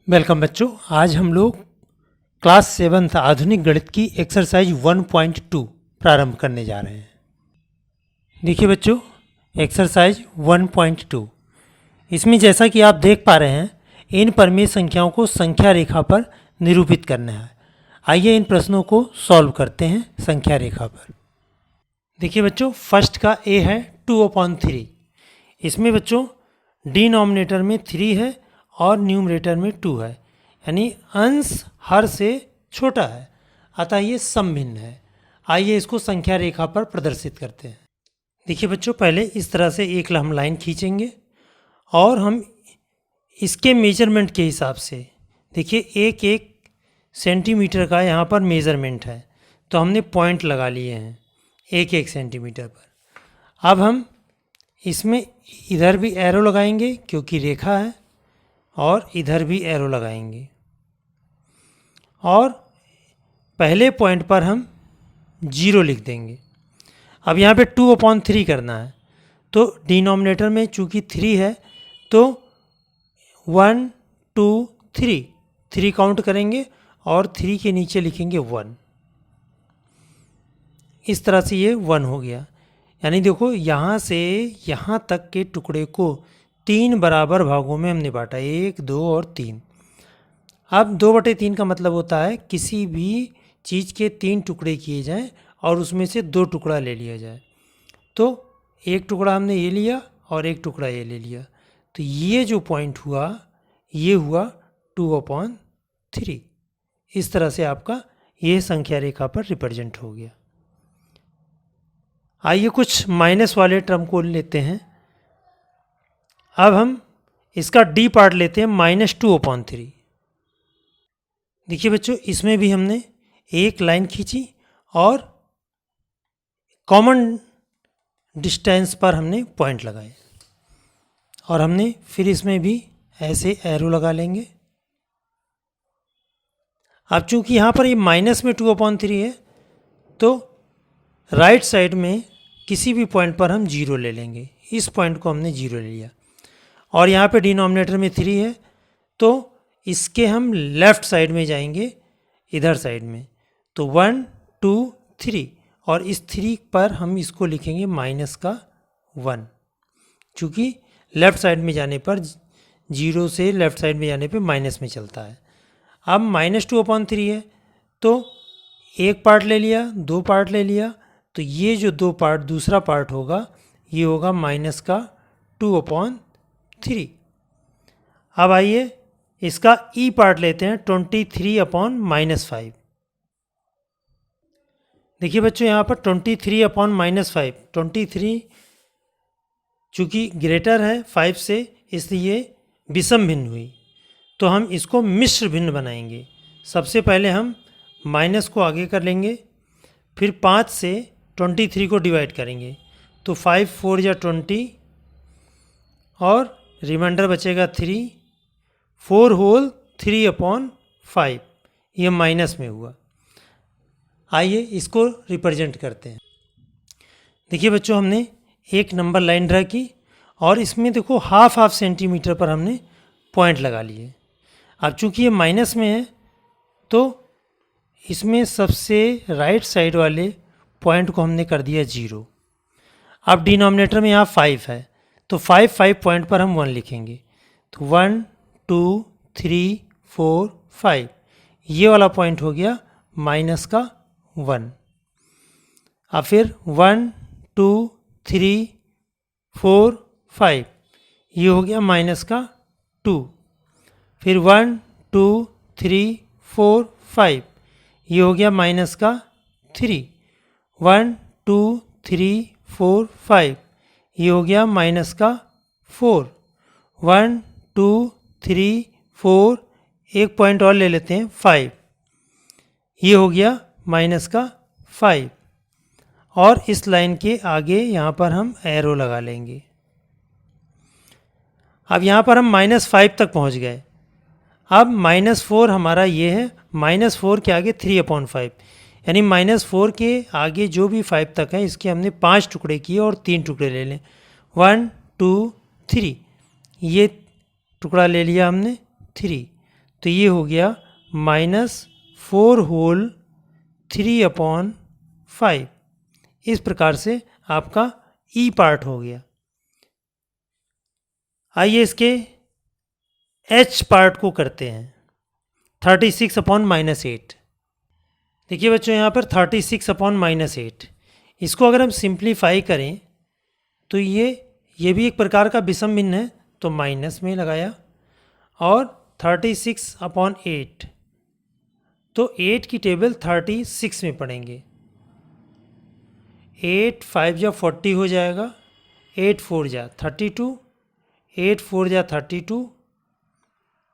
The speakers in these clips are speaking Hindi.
वेलकम बच्चों। आज हम लोग क्लास 7 आधुनिक गणित की एक्सरसाइज 1.2 प्रारंभ करने जा रहे हैं। देखिए बच्चों, एक्सरसाइज 1.2 इसमें जैसा कि आप देख पा रहे हैं, इन परिमेय संख्याओं को संख्या रेखा पर निरूपित करना है। आइए इन प्रश्नों को सॉल्व करते हैं संख्या रेखा पर। देखिए बच्चों, फर्स्ट का ए है 2/3। इसमें बच्चों डिनोमिनेटर में 3 है और न्यूमरेटर में 2 है, यानी अंश हर से छोटा है, अतः ये समभिन्न है। आइए इसको संख्या रेखा पर प्रदर्शित करते हैं। देखिए बच्चों, पहले इस तरह से एक हम लाइन खींचेंगे और हम इसके मेजरमेंट के हिसाब से, देखिए एक एक सेंटीमीटर का यहाँ पर मेजरमेंट है, तो हमने पॉइंट लगा लिए हैं एक एक सेंटीमीटर पर। अब हम इसमें इधर भी एरो लगाएंगे क्योंकि रेखा है, और इधर भी एरो लगाएंगे, और पहले पॉइंट पर हम 0 लिख देंगे। अब यहाँ पे 2/3 करना है, तो डिनोमिनेटर में चूँकि 3 है तो 1 2 3 काउंट करेंगे और 3 के नीचे लिखेंगे 1। इस तरह से ये 1 हो गया। यानी देखो, यहाँ से यहाँ तक के टुकड़े को 3 बराबर भागों में हमने बांटा, 1 2 और 3। अब 2/3 का मतलब होता है किसी भी चीज़ के 3 टुकड़े किए जाएं और उसमें से 2 टुकड़ा ले लिया जाए। तो एक टुकड़ा हमने ये लिया और एक टुकड़ा ये ले लिया, तो ये जो पॉइंट हुआ ये हुआ 2/3। इस तरह से आपका ये संख्या रेखा पर रिप्रेजेंट हो गया। आइए कुछ माइनस वाले टर्म को लेते हैं। अब हम इसका डी पार्ट लेते हैं, -2/3। देखिए बच्चों, इसमें भी हमने एक लाइन खींची और कॉमन डिस्टेंस पर हमने पॉइंट लगाए, और हमने फिर इसमें भी ऐसे एरो लगा लेंगे। अब चूंकि यहाँ पर ये माइनस में 2/3 है, तो राइट साइड में किसी भी पॉइंट पर हम 0 ले लेंगे। इस पॉइंट को हमने 0 ले लिया, और यहाँ पे डिनोमिनेटर में 3 है, तो इसके हम लेफ़्ट साइड में जाएंगे, इधर साइड में, तो 1 2 3, और इस 3 पर हम इसको लिखेंगे -1, चूँकि लेफ़्ट साइड में जाने पर 0 से लेफ़्ट साइड में जाने पे माइनस में चलता है। अब -2/3 है, तो एक पार्ट ले लिया, 2 पार्ट ले लिया, तो ये जो 2 पार्ट दूसरा पार्ट होगा ये होगा -2/3। अब आइए इसका ई पार्ट लेते हैं, 23/-5। देखिए बच्चों, यहाँ पर 23/-5, 23 चूँकि ग्रेटर है 5 से, इसलिए विषम भिन्न हुई, तो हम इसको मिश्र भिन्न बनाएंगे। सबसे पहले हम माइनस को आगे कर लेंगे, फिर 5 से 23 को डिवाइड करेंगे, तो 5 4 या 20, और रिमाइंडर बचेगा 3, 4 होल 3/5, ये माइनस में हुआ। आइए इसको रिप्रेजेंट करते हैं। देखिए बच्चों, हमने एक नंबर लाइन ड्रा की, और इसमें देखो हाफ सेंटीमीटर पर हमने पॉइंट लगा लिए। अब चूंकि ये माइनस में है, तो इसमें सबसे राइट साइड वाले पॉइंट को हमने कर दिया 0। अब डिनोमिनेटर में यहाँ 5 है, तो 5 पॉइंट पर हम 1 लिखेंगे, तो 1 2 3 4 5, ये वाला पॉइंट हो गया -1। अब फिर 1 2 3 4 5, ये हो गया -2। फिर 1 2 3 4 5, ये हो गया -3। 1 2 3 4 5, ये हो गया -4। 1 2 3 4, एक पॉइंट और ले लेते हैं 5, ये हो गया -5। और इस लाइन के आगे यहाँ पर हम एरो लगा लेंगे। अब यहाँ पर हम -5 तक पहुँच गए। अब -4 हमारा ये है, -4 के आगे 3/5, यानी -4 के आगे जो भी 5 तक है, इसके हमने 5 टुकड़े किए और 3 टुकड़े ले लें, 1 2 3, ये टुकड़ा ले लिया हमने 3, तो ये हो गया -4/3/5। इस प्रकार से आपका ई पार्ट हो गया। आइए इसके एच पार्ट को करते हैं। 36/-8। देखिए बच्चों, यहाँ पर 36/-8, इसको अगर हम सिंप्लीफाई करें तो ये भी एक प्रकार का विषम भिन्न है, तो माइनस में लगाया। और 36/8, तो 8 की टेबल 36 में पढ़ेंगे। 8 5 जा 40 हो जाएगा, 8 4 जा 32, 8 4 जा 32,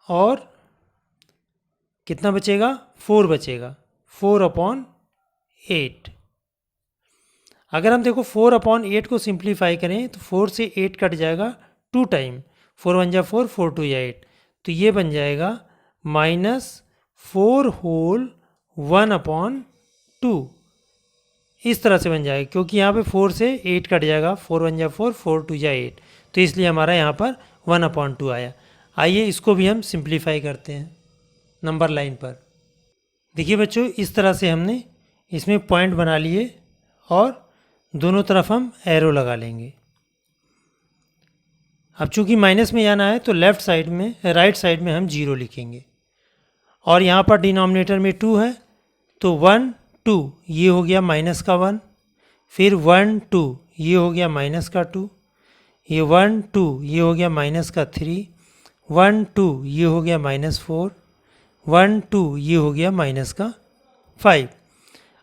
और कितना बचेगा? 4 बचेगा, 4/8। अगर हम देखो 4/8 को सिंप्लीफाई करें तो 4 से 8 कट जाएगा 2 टाइम, 4 1 जा 4, 4 2 जा 8, तो ये बन जाएगा -4/1/2। इस तरह से बन जाएगा, क्योंकि यहाँ पे 4 से 8 कट जाएगा, 4 1 जा 4, 4 2 जा 8, तो इसलिए हमारा यहाँ पर 1/2 आया। आइए इसको भी हम सिंप्लीफाई करते हैं नंबर लाइन पर। देखिए बच्चों, इस तरह से हमने इसमें पॉइंट बना लिए और दोनों तरफ हम एरो लगा लेंगे। अब चूंकि माइनस में जाना है तो लेफ्ट साइड में, राइट साइड में हम 0 लिखेंगे। और यहाँ पर डिनोमिनेटर में 2 है, तो 1 2 ये हो गया माइनस का 1, फिर 1 2 ये हो गया माइनस का 2, ये 1 2 ये हो गया माइनस का 3, 1 2 ये हो गया -4, 1 2 ये हो गया माइनस का 5।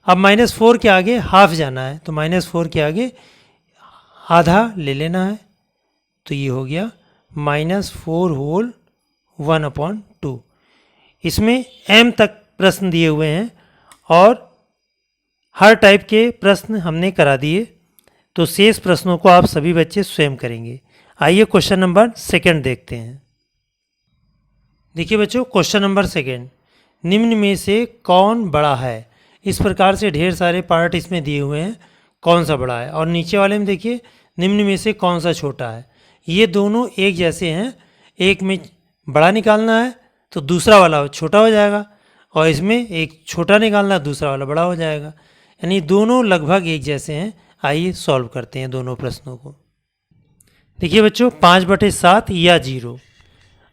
अब -4 के आगे हाफ जाना है, तो -4 के आगे आधा ले लेना है, तो ये हो गया -4/1/2। इसमें m तक प्रश्न दिए हुए हैं और हर टाइप के प्रश्न हमने करा दिए, तो शेष प्रश्नों को आप सभी बच्चे स्वयं करेंगे। आइए क्वेश्चन नंबर 2 देखते हैं। देखिए बच्चों, क्वेश्चन नंबर 2, निम्न में से कौन बड़ा है? इस प्रकार से ढेर सारे पार्ट इसमें दिए हुए हैं, कौन सा बड़ा है। और नीचे वाले में देखिए, निम्न में से कौन सा छोटा है। ये दोनों एक जैसे हैं, एक में बड़ा निकालना है तो दूसरा वाला छोटा हो जाएगा, और इसमें एक छोटा निकालना है, दूसरा वाला बड़ा हो जाएगा, यानी दोनों लगभग एक जैसे हैं। आइए सॉल्व करते हैं दोनों प्रश्नों को। देखिए बच्चों, 5/7 या 0।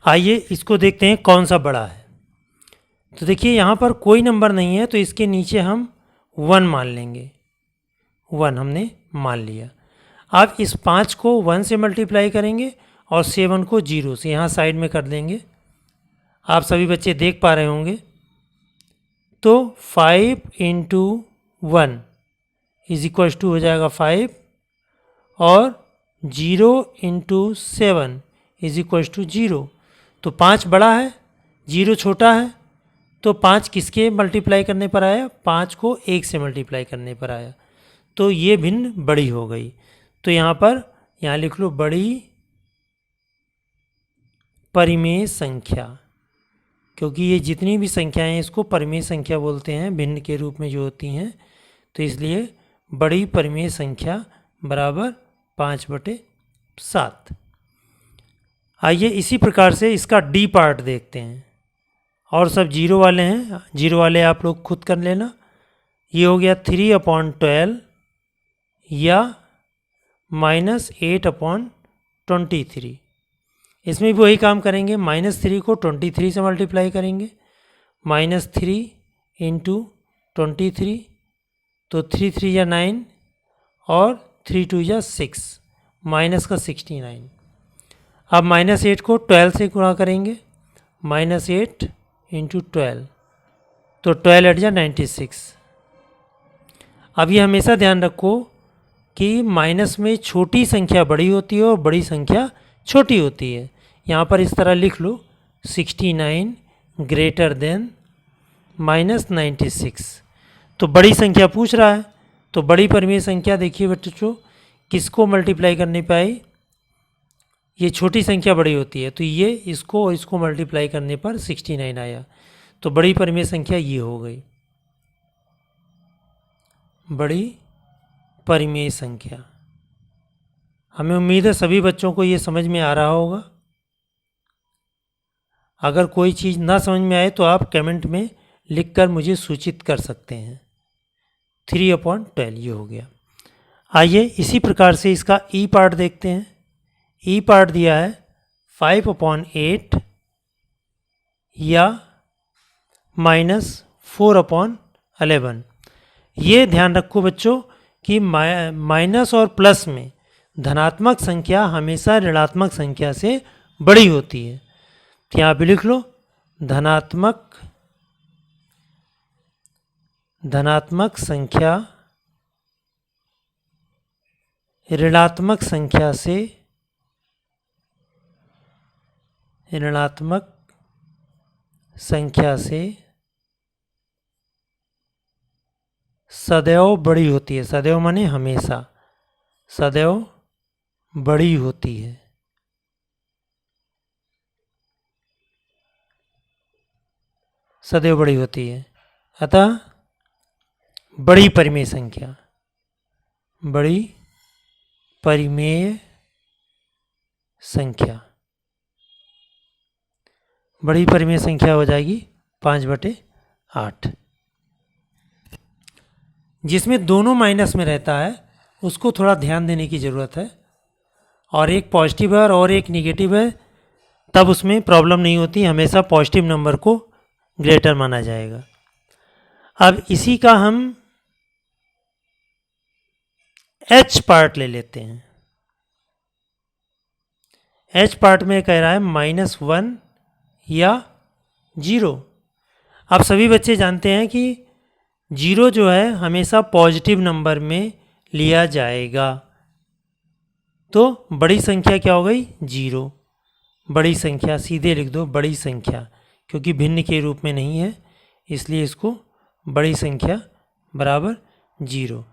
आइए इसको देखते हैं कौन सा बड़ा है। तो देखिए यहाँ पर कोई नंबर नहीं है, तो इसके नीचे हम 1 मान लेंगे। 1 हमने मान लिया। अब इस 5 को 1 से मल्टीप्लाई करेंगे और 7 को 0 से यहाँ साइड में कर देंगे। आप सभी बच्चे देख पा रहे होंगे। तो 5 × 1 = हो जाएगा 5, और 0 × 7 = 0। तो 5 बड़ा है, 0 छोटा है, तो 5 किसके मल्टीप्लाई करने पर आया? 5 को 1 से मल्टीप्लाई करने पर आया, तो ये भिन्न बड़ी हो गई। तो यहाँ लिख लो बड़ी परिमेय संख्या, क्योंकि ये जितनी भी संख्याएं हैं इसको परिमेय संख्या बोलते हैं, भिन्न के रूप में जो होती हैं, तो इसलिए बड़ी परिमेय संख्या बराबर 5/7। आइए इसी प्रकार से इसका डी पार्ट देखते हैं। और सब 0 वाले हैं, 0 वाले आप लोग खुद कर लेना। ये हो गया 3/12 या -8/23। इसमें भी वही काम करेंगे, -3 को 23 से मल्टीप्लाई करेंगे, -3 × 23, तो 3 3 या 9 और 3 2 या 6, माइनस का 69। अब -8 को 12 से गुणा करेंगे, -8 × 12, तो 12 8 या 96। अब ये हमेशा ध्यान रखो कि माइनस में छोटी संख्या बड़ी होती है और बड़ी संख्या छोटी होती है। यहाँ पर इस तरह लिख लो 69 > -96। तो बड़ी संख्या पूछ रहा है, तो बड़ी परिमेय संख्या देखिए बच्चों किसको मल्टीप्लाई करने पे आई? ये छोटी संख्या बड़ी होती है, तो ये इसको और इसको मल्टीप्लाई करने पर 69 आया। तो बड़ी परिमेय संख्या ये हो गई, बड़ी परिमेय संख्या। हमें उम्मीद है सभी बच्चों को ये समझ में आ रहा होगा। अगर कोई चीज़ ना समझ में आए तो आप कमेंट में लिखकर मुझे सूचित कर सकते हैं। 3/12 ये हो गया। आइए इसी प्रकार से इसका ई पार्ट देखते हैं। ई पार्ट दिया है 5/8 या -4/11। ये ध्यान रखो बच्चों कि माइनस और प्लस में धनात्मक संख्या हमेशा ऋणात्मक संख्या से बड़ी होती है। तो यहाँ पे लिख लो धनात्मक संख्या ऋणात्मक संख्या से सदैव बड़ी होती है। सदैव माने हमेशा, सदैव बड़ी होती है। सदैव बड़ी होती है। अतः बड़ी परिमेय संख्या, बड़ी परिमेय संख्या, बड़ी परिमेय संख्या हो जाएगी 5/8। जिसमें दोनों माइनस में रहता है उसको थोड़ा ध्यान देने की ज़रूरत है, और एक पॉजिटिव है और एक निगेटिव है, तब उसमें प्रॉब्लम नहीं होती। हमेशा पॉजिटिव नंबर को ग्रेटर माना जाएगा। अब इसी का हम एच पार्ट ले लेते हैं। एच पार्ट में कह रहा है -1 या 0। आप सभी बच्चे जानते हैं कि 0 जो है हमेशा पॉजिटिव नंबर में लिया जाएगा। तो बड़ी संख्या क्या हो गई? 0। बड़ी संख्या सीधे लिख दो, बड़ी संख्या, क्योंकि भिन्न के रूप में नहीं है इसलिए इसको बड़ी संख्या बराबर 0।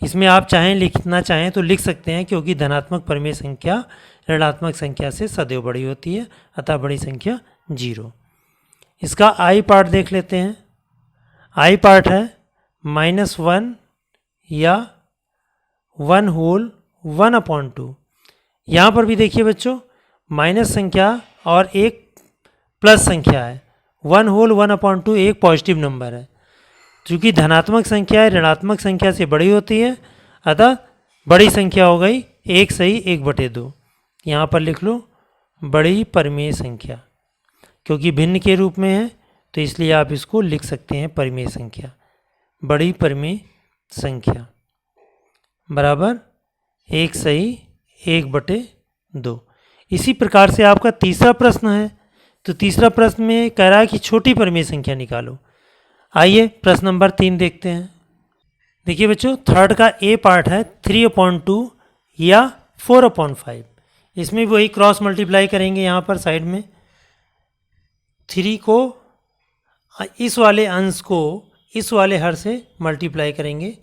इसमें आप लिखना चाहें तो लिख सकते हैं, क्योंकि धनात्मक परिमेय संख्या ऋणात्मक संख्या से सदैव बड़ी होती है, अतः बड़ी संख्या 0। इसका आई पार्ट देख लेते हैं। आई पार्ट है -1 या 1/2। यहाँ पर भी देखिए बच्चों, माइनस संख्या और एक प्लस संख्या है। 1/2 एक पॉजिटिव नंबर है। चूँकि धनात्मक संख्या ऋणात्मक संख्या से बड़ी होती है, अतः बड़ी संख्या हो गई 1 सही 1/2। यहाँ पर लिख लो बड़ी परिमेय संख्या, क्योंकि भिन्न के रूप में है तो इसलिए आप इसको लिख सकते हैं परिमेय संख्या। बड़ी परिमेय संख्या बराबर 1 सही 1/2। इसी प्रकार से आपका तीसरा प्रश्न है। तो तीसरा प्रश्न में कह रहा है कि छोटी परिमेय संख्या निकालो। आइए प्रश्न नंबर 3 देखते हैं। देखिए बच्चों, थर्ड का ए पार्ट है 3/2 या 4/5। इसमें वही क्रॉस मल्टीप्लाई करेंगे। यहाँ पर साइड में 3 को इस वाले अंश को इस वाले हर से मल्टीप्लाई करेंगे,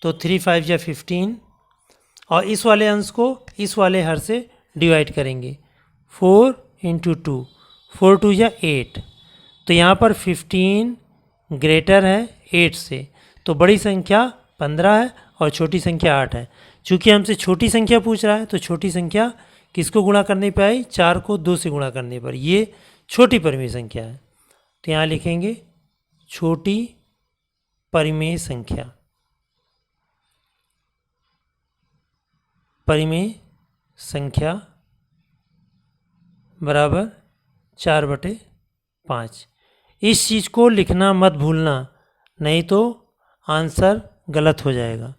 तो 3 5 या 15, और इस वाले अंश को इस वाले हर से डिवाइड करेंगे, 4 × 2, 4 2 या 8। तो यहाँ पर 15 ग्रेटर है 8 से, तो बड़ी संख्या 15 है और छोटी संख्या 8 है। चूँकि हमसे छोटी संख्या पूछ रहा है तो छोटी संख्या किसको गुणा करने पर आई? 4 को 2 से गुणा करने पर। ये छोटी परिमेय संख्या है, तो यहाँ लिखेंगे छोटी परिमेय संख्या। परिमेय संख्या बराबर 4/5। इस चीज़ को लिखना मत भूलना, नहीं तो आंसर गलत हो जाएगा।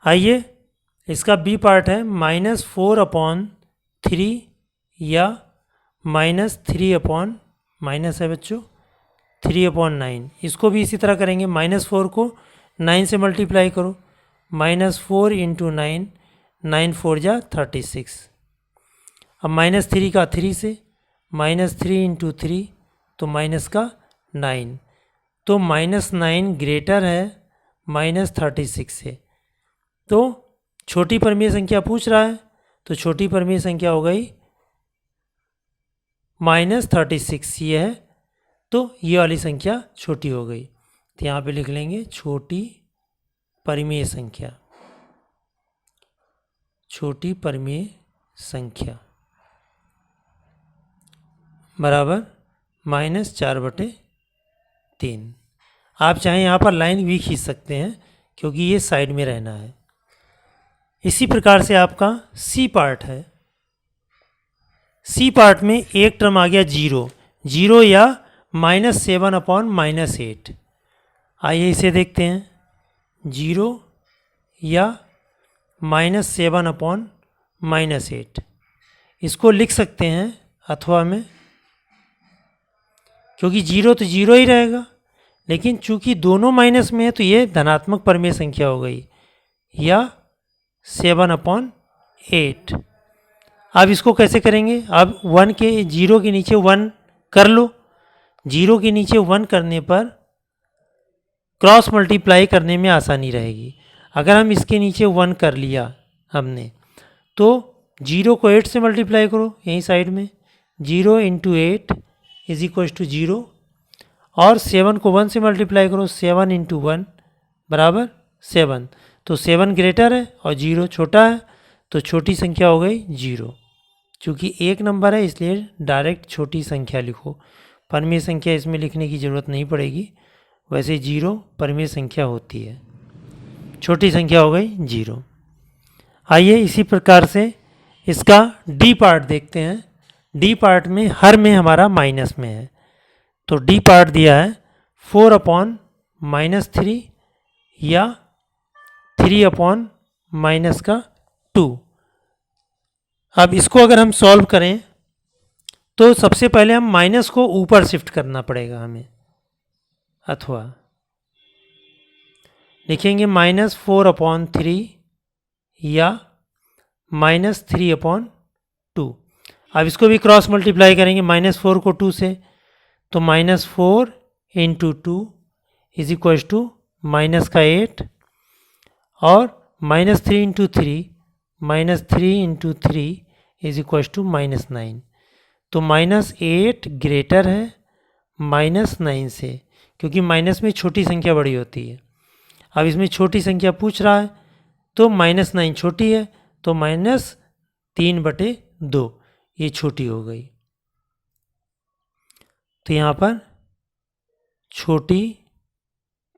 आइए इसका बी पार्ट है -4/3 या -3 माइनस है बच्चों 3/9। इसको भी इसी तरह करेंगे। -4 को 9 से मल्टीप्लाई करो, -4 × 9, 9 4 जा 36। अब -3 का 3 से, -3 × 3 तो माइनस का 9, तो -9 ग्रेटर है -36 से। तो छोटी परिमेय संख्या पूछ रहा है, तो छोटी परिमेय संख्या हो गई -36। ये है, तो ये वाली संख्या छोटी हो गई। तो यहाँ पे लिख लेंगे छोटी परिमेय संख्या। छोटी परिमेय संख्या बराबर -4/3। आप चाहें यहाँ पर लाइन भी खींच सकते हैं क्योंकि ये साइड में रहना है। इसी प्रकार से आपका सी पार्ट है। सी पार्ट में एक टर्म आ गया 0 या -7/-8। आइए इसे देखते हैं। 0 या -7/-8 इसको लिख सकते हैं अथवा में, क्योंकि 0 तो 0 ही रहेगा, लेकिन चूंकि दोनों माइनस में है तो ये धनात्मक परिमेय संख्या हो गई, या 7/8। अब इसको कैसे करेंगे? अब 0 के नीचे 1 कर लो। 0 के नीचे 1 करने पर क्रॉस मल्टीप्लाई करने में आसानी रहेगी। अगर हम इसके नीचे 1 कर लिया हमने, तो 0 को 8 से मल्टीप्लाई करो यहीं साइड में। 0 × 8 = 0, और 7 को 1 से मल्टीप्लाई करो। 7 × 1 बराबर 7। तो 7 ग्रेटर है और 0 छोटा है, तो छोटी संख्या हो गई 0। चूँकि एक नंबर है इसलिए डायरेक्ट छोटी संख्या लिखो, परिमेय संख्या इसमें लिखने की ज़रूरत नहीं पड़ेगी। वैसे 0 परिमेय संख्या होती है, छोटी संख्या हो गई 0। आइए इसी प्रकार से इसका डी पार्ट देखते हैं। डी पार्ट में हर में हमारा माइनस में है, तो डी पार्ट दिया है 4/-3 या 3/-2। अब इसको अगर हम सॉल्व करें तो सबसे पहले हम माइनस को ऊपर शिफ्ट करना पड़ेगा हमें, अथवा लिखेंगे -4/3 या -3/2। अब इसको भी क्रॉस मल्टीप्लाई करेंगे -4 को 2 से, तो -4 × 2 = -8, और -3 × 3 -3 × 3 = -9। तो -8 ग्रेटर है -9 से, क्योंकि माइनस में छोटी संख्या बड़ी होती है। अब इसमें छोटी संख्या पूछ रहा है, तो -9 छोटी है, तो -3/2 ये छोटी हो गई। तो यहाँ पर छोटी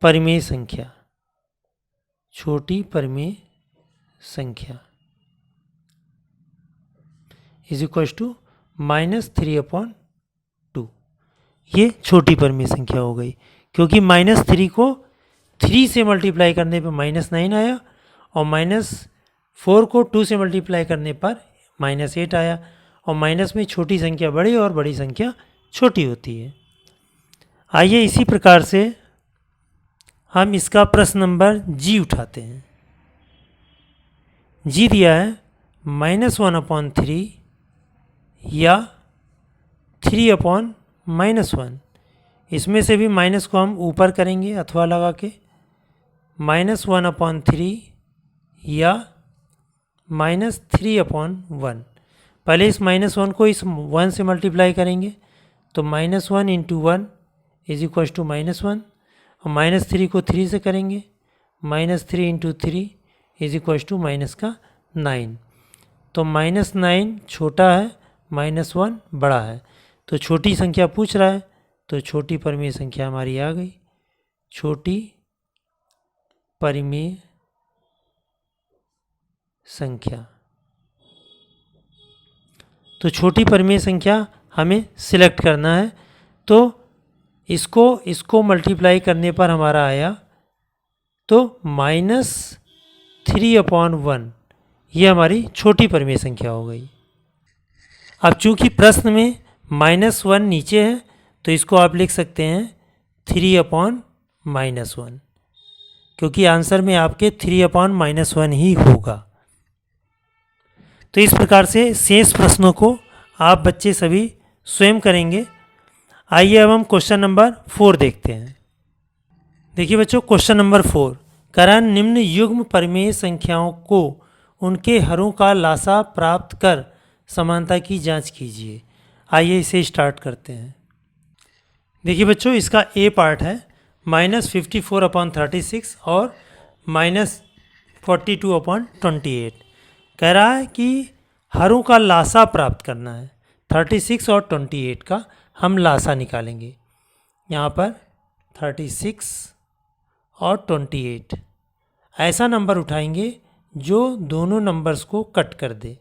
परिमेय संख्या = -3/2। ये छोटी परिमेय संख्या हो गई, क्योंकि -3 को 3 से मल्टीप्लाई करने पर -9 आया, और -4 को 2 से मल्टीप्लाई करने पर -8 आया, और माइनस में छोटी संख्या बड़ी और बड़ी संख्या छोटी होती है। आइए इसी प्रकार से हम इसका प्रश्न नंबर जी उठाते हैं। जी दिया है -1/3 या 3/-1। इसमें से भी माइनस को हम ऊपर करेंगे अथवा लगा के, -1/3 या -3/1। पहले इस -1 को इस 1 से मल्टीप्लाई करेंगे, तो -1 × 1 = -1, और -3 को 3 से करेंगे, -3 × 3 = -9। तो -9 छोटा है, -1 बड़ा है, तो छोटी संख्या पूछ रहा है, तो छोटी परिमेय संख्या हमारी आ गई। छोटी परिमेय संख्या, तो छोटी परिमेय संख्या हमें सिलेक्ट करना है। तो इसको मल्टीप्लाई करने पर हमारा आया तो -3/1, ये हमारी छोटी परिमेय संख्या हो गई। अब चूंकि प्रश्न में -1 नीचे है, तो इसको आप लिख सकते हैं 3/-1, क्योंकि आंसर में आपके 3/-1 ही होगा। तो इस प्रकार से शेष प्रश्नों को आप बच्चे सभी स्वयं करेंगे। आइए अब हम क्वेश्चन नंबर 4 देखते हैं। देखिए बच्चों, क्वेश्चन नंबर 4 कह रहा है, निम्न युग्म परिमेय संख्याओं को उनके हरों का लासा प्राप्त कर समानता की जांच कीजिए। आइए इसे स्टार्ट करते हैं। देखिए बच्चों, इसका ए पार्ट है -54/36 और -42/28। कह रहा है कि हरों का लासा प्राप्त करना है। 36 और 28 का हम लासा निकालेंगे। यहाँ पर 36 और 28 ऐसा नंबर उठाएंगे जो दोनों नंबर्स को कट कर दे।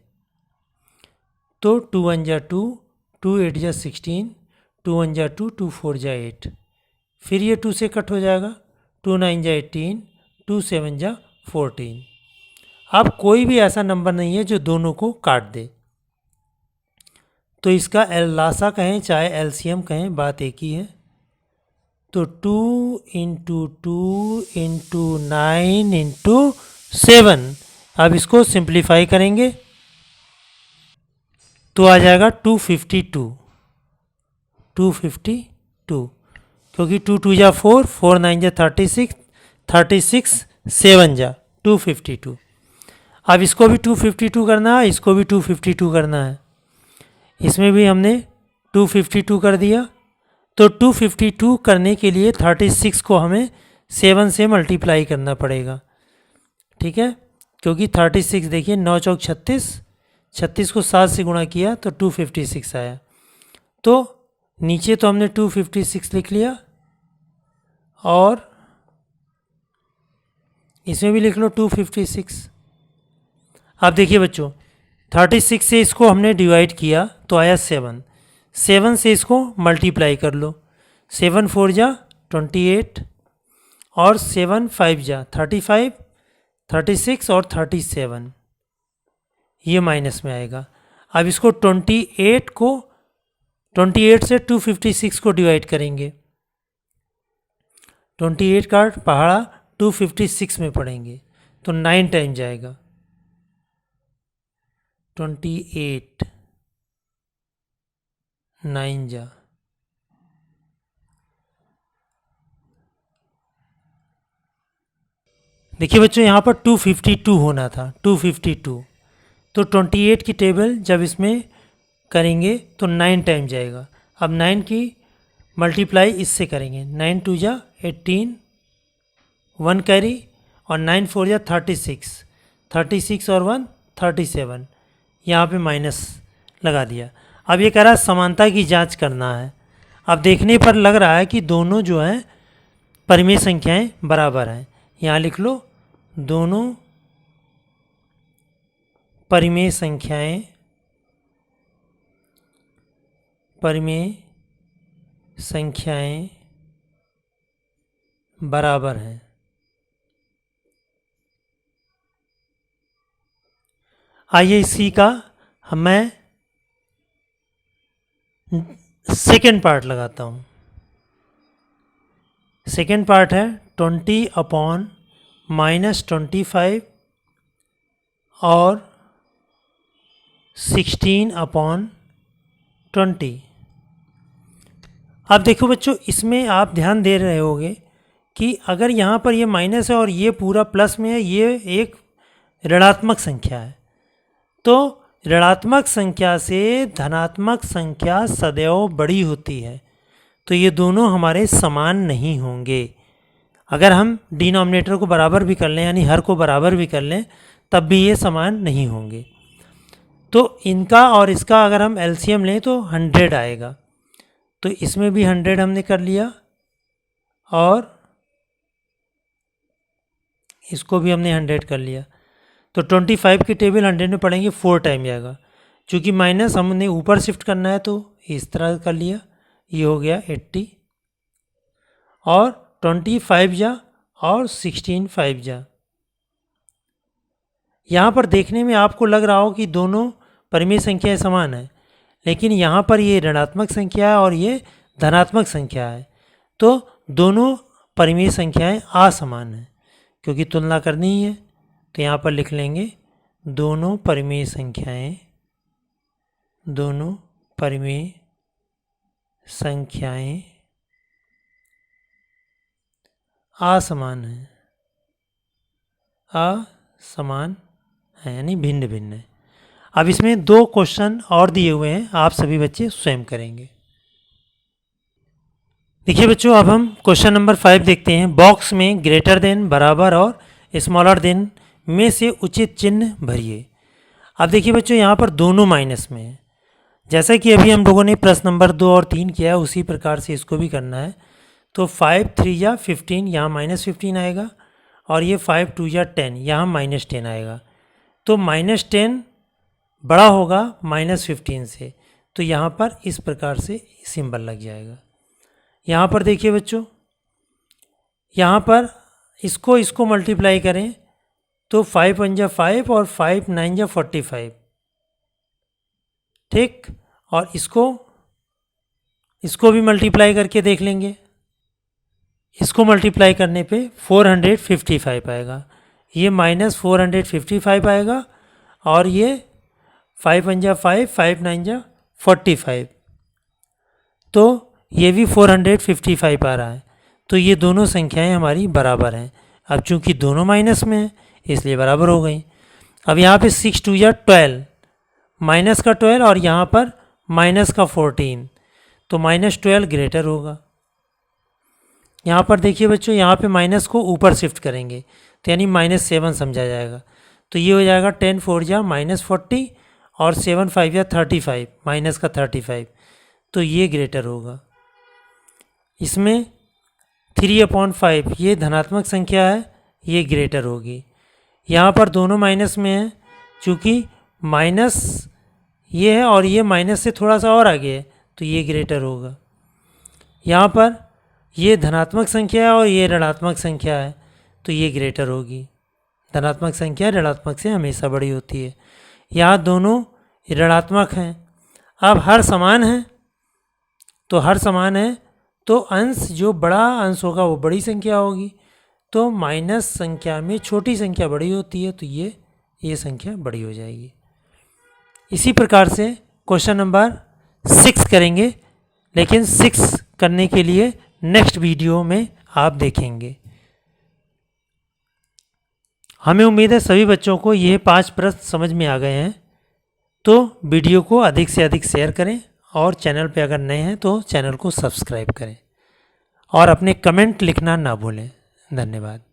तो 2 1 जा 2, 2 8 जा 16, 2 1 जा 2, 2 4 जा 8, फिर ये 2 से कट हो जाएगा, 2 9 जा 18, 2 7 जा 14। अब कोई भी ऐसा नंबर नहीं है जो दोनों को काट दे, तो इसका लासा कहें चाहे एलसीएम कहें, बात एक ही है। तो 2 इंटू 2 इंटू 9 इंटू 7, अब इसको सिंप्लीफाई करेंगे तो आ जाएगा 252, 252, क्योंकि 2 2 जा 4, 4 9 जा 36, 36 7 जा 252। अब इसको भी 252 करना है, इसको भी 252 करना है। इसमें भी हमने 252 कर दिया। तो 252 करने के लिए 36 को हमें 7 से मल्टीप्लाई करना पड़ेगा, ठीक है, क्योंकि 36 देखिए 9 चौक 36, 36 को 7 से गुणा किया तो 256 आया। तो नीचे तो हमने 256 लिख लिया और इसमें भी लिख लो 256। अब देखिए बच्चों, 36 से इसको हमने डिवाइड किया तो आया 7, 7 से इसको मल्टीप्लाई कर लो, 7 4 जा 28 और 7 5 जा 35, 36 और 37, ये माइनस में आएगा। अब इसको 28 से 256 को डिवाइड करेंगे, 28 का पहाड़ा 256 में पढ़ेंगे तो 9 टाइम जाएगा, 28 9 जा। देखिए बच्चों, यहाँ पर 252 होना था, 252, तो 28 की टेबल जब इसमें करेंगे तो 9 टाइम जाएगा। अब 9 की मल्टीप्लाई इससे करेंगे, 9 2 जा 18, 1 कैरी और 9 4 जा 36, 36 और 1 37, यहाँ पे माइनस लगा दिया। अब ये कह रहा है समानता की जांच करना है। अब देखने पर लग रहा है कि दोनों जो हैं परिमेय संख्याएं बराबर हैं। यहाँ लिख लो, दोनों परिमेय संख्याएं बराबर हैं। आइए इसी का मैं सेकेंड पार्ट लगाता हूँ। सेकेंड पार्ट है 20 अपॉन -25 और 16 अपॉन 20। अब देखो बच्चों, इसमें आप ध्यान दे रहे होंगे कि अगर यहाँ पर ये माइनस है और ये पूरा प्लस में है, ये एक ऋणात्मक संख्या है, तो ऋणात्मक संख्या से धनात्मक संख्या सदैव बड़ी होती है, तो ये दोनों हमारे समान नहीं होंगे। अगर हम डिनोमिनेटर को बराबर भी कर लें, यानी हर को बराबर भी कर लें, तब भी ये समान नहीं होंगे। तो इनका और इसका अगर हम एलसीएम लें तो 100 आएगा, तो इसमें भी 100 हमने कर लिया और इसको भी हमने 100 कर लिया। तो 25 की टेबल 100 में पढ़ेंगे 4 टाइम जाएगा, चूँकि माइनस हमने ऊपर शिफ्ट करना है तो इस तरह कर लिया, ये हो गया 80 और 25 जा और 16 5 जा। यहाँ पर देखने में आपको लग रहा हो कि दोनों परिमेय संख्याएं समान हैं, लेकिन यहाँ पर ये ऋणात्मक संख्या है और ये धनात्मक संख्या है, तो दोनों परिमेय संख्याएं असमान हैं। क्योंकि तुलना करनी ही है तो यहाँ पर लिख लेंगे दोनों परिमेय संख्याएं असमान हैं, यानी भिन्न भिन्न है। अब इसमें 2 क्वेश्चन और दिए हुए हैं, आप सभी बच्चे स्वयं करेंगे। देखिए बच्चों, अब हम क्वेश्चन नंबर 5 देखते हैं। बॉक्स में ग्रेटर देन, बराबर और स्मॉलर देन में से उचित चिन्ह भरिए। अब देखिए बच्चों, यहाँ पर दोनों माइनस में है। जैसा कि अभी हम लोगों ने प्रश्न नंबर 2 और 3 किया, उसी प्रकार से इसको भी करना है। तो 5 3 या 15, यहाँ -15 आएगा, और ये 5 2 या 10, यहाँ -10 आएगा। तो -10 बड़ा होगा -15 से, तो यहाँ पर इस प्रकार से सिंबल लग जाएगा। यहाँ पर देखिए बच्चों, यहाँ पर इसको मल्टीप्लाई करें तो 5 1 जा 5 और 5 9 जा 45, ठीक। और इसको भी मल्टीप्लाई करके देख लेंगे। इसको मल्टीप्लाई करने पे 455 आएगा, ये -455 आएगा, और ये 5 1 जा 5 5 9 जा 45, तो ये भी 455 आ रहा है। तो ये दोनों संख्याएं हमारी बराबर हैं। अब चूंकि दोनों माइनस में हैं इसलिए बराबर हो गई। अब यहाँ पे 6 2 या 12, माइनस का 12 और यहाँ पर माइनस का 14, तो -12 ग्रेटर होगा। यहाँ पर देखिए बच्चों, यहाँ पे माइनस को ऊपर शिफ्ट करेंगे तो यानी -7 समझा जाएगा। तो ये हो जाएगा 10 4 जा -40 और 7 5 या 35, माइनस का 35, तो ये ग्रेटर होगा। इसमें 3/5 ये धनात्मक संख्या है, ये ग्रेटर होगी। यहाँ पर दोनों माइनस में है, चूँकि माइनस ये है और ये माइनस से थोड़ा सा और आगे है, तो ये ग्रेटर होगा। यहाँ पर ये धनात्मक संख्या है और ये ऋणात्मक संख्या है, तो ये ग्रेटर होगी। धनात्मक संख्या ऋणात्मक से हमेशा बड़ी होती है। यहाँ दोनों ऋणात्मक हैं। अब हर समान है, तो हर समान है तो अंश, जो बड़ा अंश होगा वो बड़ी संख्या होगी। तो माइनस संख्या में छोटी संख्या बड़ी होती है, तो ये संख्या बड़ी हो जाएगी। इसी प्रकार से क्वेश्चन नंबर 6 करेंगे, लेकिन 6 करने के लिए नेक्स्ट वीडियो में आप देखेंगे। हमें उम्मीद है सभी बच्चों को ये 5 प्रश्न समझ में आ गए हैं। तो वीडियो को अधिक से अधिक शेयर करें, और चैनल पे अगर नए हैं तो चैनल को सब्सक्राइब करें, और अपने कमेंट लिखना ना भूलें। धन्यवाद।